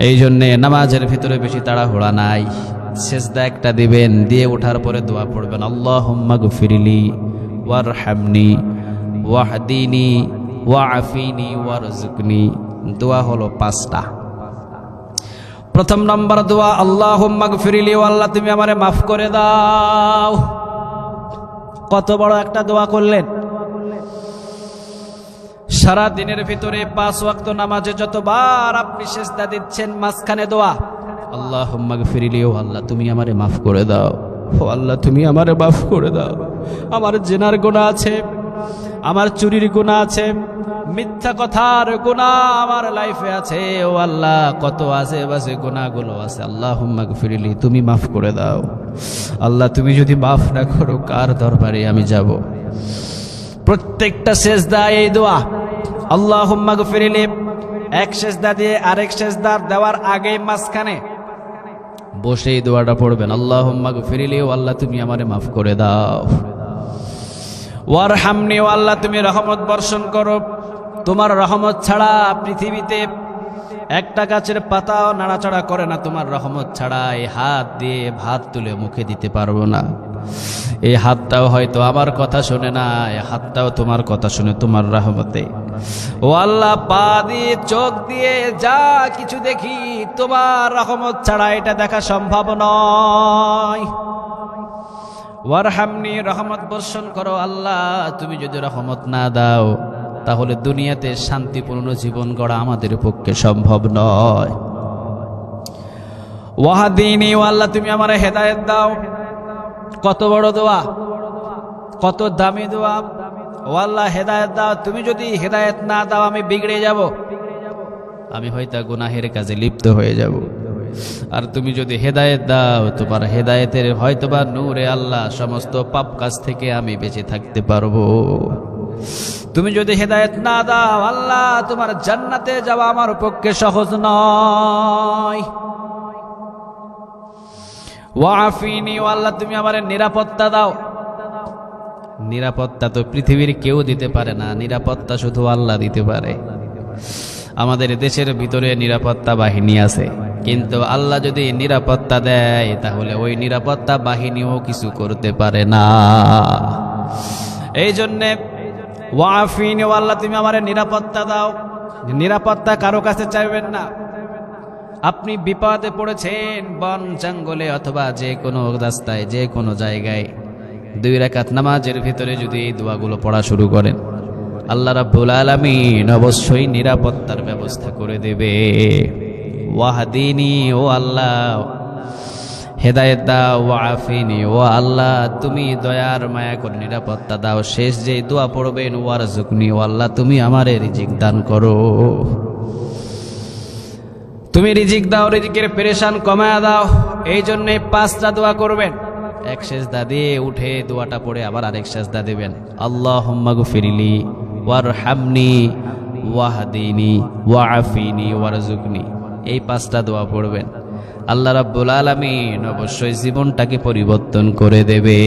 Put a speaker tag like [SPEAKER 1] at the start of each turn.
[SPEAKER 1] এই জন্যে নামাজের ভিতরে বেশি তাড়াহুড়া নাই। সেজদা একটা দিবেন, দিয়ে ওঠার পরে দোয়া পড়বেন, আল্লাহুম্মা গফিরলি ওয়ারহামনি ওয়াহদিনি ওয়াআফিনি ওয়ারযুকনি। দোয়া হলো 5টা। প্রথম নম্বর দোয়া, আল্লাহুম্মা গফিরলি, ও আল্লাহ তুমি আমারে মাফ করে দাও। কত বড় একটা দোয়া করলেন। সারা দিনের ভিতরে 5 ওয়াক্ত নামাজে যতবার আপনি সিজদা দিচ্ছেন, মাঝখানে দোয়া, আল্লাহুম্মা গফিরলি, ও আল্লাহ তুমি আমারে মাফ করে দাও, ও আল্লাহ তুমি আমারে মাফ করে দাও। আমার জিনার গুনাহ আছে, আমার চুরির গুনাহ আছে, মিথ্যা কথার গুনাহ আমার লাইফে আছে, ও আল্লাহ কত আছে বাসে গুনাহগুলো আছে, আল্লাহুম্মা গফিরলি, তুমি মাফ করে দাও। আল্লাহ তুমি যদি মাফ না করো কার দরবারে আমি যাব? প্রত্যেকটা সিজদা এই দোয়া, আল্লাহুম্মা গফিরলি। এক সিজদা দিয়ে আরেক সিজদা দেওয়ার আগে মাঝখানে বসে এই দোয়াটা পড়বেন, আল্লাহুম্মা গফিরলি, ও আল্লাহ তুমি আমারে মাফ করে দাও। ওয়ারহামনি, ও আল্লাহ তুমি রহমত বর্ষণ করো। তোমার রহমত ছাড়া পৃথিবীতে একটা গাছের পাতাও নাড়াচাড়া করে না, তোমার রহমত ছাড়া এই হাত দিয়ে ভাত তুলে মুখে দিতে পারবো না। এই হাতটাও হয়তো আমার কথা শুনে না, এই হাতটাও তোমার কথা শুনে তোমার রহমতে। ও আল্লাহ পা দিয়ে চোখ দিয়ে যা কিছু দেখি তোমার রহমত ছাড়া এটা দেখা সম্ভব নয়। ওয়ারহামনি, রহমত বর্ষণ করো। আল্লাহ তুমি যদি রহমত না দাও তাহলে দুনিয়াতে শান্তিপূর্ণ জীবন গড়া আমাদের পক্ষে সম্ভব নয়। ওয়াহদিনি, ও আল্লাহ তুমি আমারে হেদায়েত দাও। কত বড় দোয়া, কত দামি দোয়া। ও আল্লাহ হেদায়েত দাও, তুমি যদি হেদায়েত না দাও আমি বিগড়ে যাব, আমি হয়তো গুনাহের কাজে লিপ্ত হয়ে যাব। আর তুমি যদি হেদায়েত দাও, তোমার হেদায়েতের হয়তোবা নূরে আল্লাহ সমস্ত পাপ কাজ থেকে আমি বেঁচে থাকতে পারবো। তুমি যদি হেদায়েত না দাও আল্লাহ, তোমার জান্নাতে যাওয়া আমার পক্ষে সহজ নয়। ওয়াফিনি, ও আল্লাহ তুমি আমার নিরাপত্তা দাও। নিরাপত্তা তো পৃথিবীর কেউ দিতে পারে না, নিরাপত্তা শুধু আল্লাহ দিতে পারে। আমাদের দেশের ভিতরে নিরাপত্তা বাহিনী আছে, কিন্তু আল্লাহ যদি নিরাপত্তা দেয় তাহলে ওই নিরাপত্তা বাহিনীও কিছু করতে পারে না। এই জন্যে ওয়াফিনি, ও আল্লাহ তুমি আমার নিরাপত্তা দাও। নিরাপত্তা কারো কাছে চাইবেন না। আপনি বিপদে পড়েছেন বন জঙ্গলে অথবা যে কোনো রাস্তায়, যে কোনো জায়গায়, 2 রাকাত নামাজের ভিতরে যদি এই দোয়াগুলো পড়া শুরু করেন, আল্লাহ রাব্বুল আলামিন অবশ্যই নিরাপত্তার ব্যবস্থা করে দেবে। ওয়াহদিনি, ও আল্লাহ হেদায়েত দাও। ওয়াফিনি, ও আল্লাহ তুমি দয়ার মায়া করে নিরাপত্তা দাও। শেষ যে দোয়া পড়বেন, ওয়ারযুকনি, ও আল্লাহ তুমি আমারে রিজিক দান করো। তুমি রিজিক দাও, রিজিকের পেরেশান কমায়া দাও। এই জন্য 5টা দোয়া করবেন। এক সিজদা দিয়ে উঠে দোয়াটা পড়ে আবার আরেক সিজদা দিবেন, আল্লাহুম্মা গফিরলি ওয়ারহামনি ওয়াহদিনি ওয়াআফিনি ওয়ারযুকনি। এই 5টা দোয়া পড়বেন, আল্লাহ রাব্বুল আলামিন অবশ্যই জীবনটাকে পরিবর্তন করে দেবে।